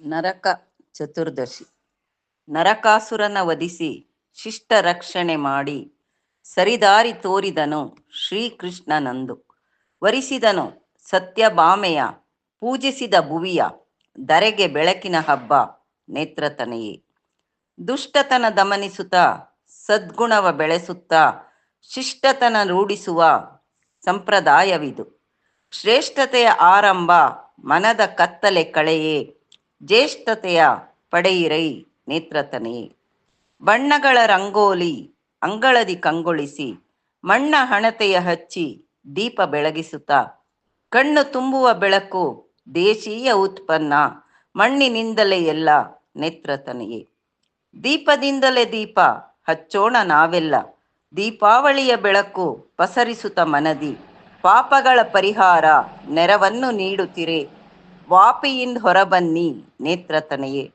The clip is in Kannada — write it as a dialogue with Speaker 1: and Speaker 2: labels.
Speaker 1: ನರಕ ಚತುರ್ದಶಿ. ನರಕಾಸುರನ ವಧಿಸಿ ಶಿಷ್ಟ ರಕ್ಷಣೆ ಮಾಡಿ ಸರಿದಾರಿ ತೋರಿದನು ಶ್ರೀಕೃಷ್ಣನಂದು. ವರಿಸಿದನು ಸತ್ಯಭಾಮೆಯ, ಪೂಜಿಸಿದ ಭುವಿಯ, ಧರೆಗೆ ಬೆಳಕಿನ ಹಬ್ಬ ನೇತ್ರತನೆಯೇ. ದುಷ್ಟತನ ದಮನಿಸುತ್ತ ಸದ್ಗುಣವ ಬೆಳೆಸುತ್ತ ಶಿಷ್ಟತನ ರೂಢಿಸುವ ಸಂಪ್ರದಾಯವಿದು. ಶ್ರೇಷ್ಠತೆಯ ಆರಂಭ ಮನದ ಕತ್ತಲೆ ಕಳೆಯೇ, ಜ್ಯೇಷ್ಠತೆಯ ಪಡೆಯಿರೈ ನೇತ್ರತನೆಯೇ. ಬಣ್ಣಗಳ ರಂಗೋಲಿ ಅಂಗಳದಿ ಕಂಗೊಳಿಸಿ ಮಣ್ಣ ಹಣತೆಯ ಹಚ್ಚಿ ದೀಪ ಬೆಳಗಿಸುತ್ತ, ಕಣ್ಣು ತುಂಬುವ ಬೆಳಕು ದೇಶೀಯ ಉತ್ಪನ್ನ ಮಣ್ಣಿನಿಂದಲೇ ಎಲ್ಲ ನೇತ್ರತನೆಯೇ. ದೀಪದಿಂದಲೇ ದೀಪ ಹಚ್ಚೋಣ ನಾವೆಲ್ಲ, ದೀಪಾವಳಿಯ ಬೆಳಕು ಪಸರಿಸುತ್ತ ಮನದಿ. ಪಾಪಗಳ ಪರಿಹಾರ ನೆರವನ್ನು ನೀಡುತ್ತಿರೆ, ವಾಪಿಯಿಂದ ಹೊರಬನ್ನಿ ನೇತ್ರತನೆಯೇ.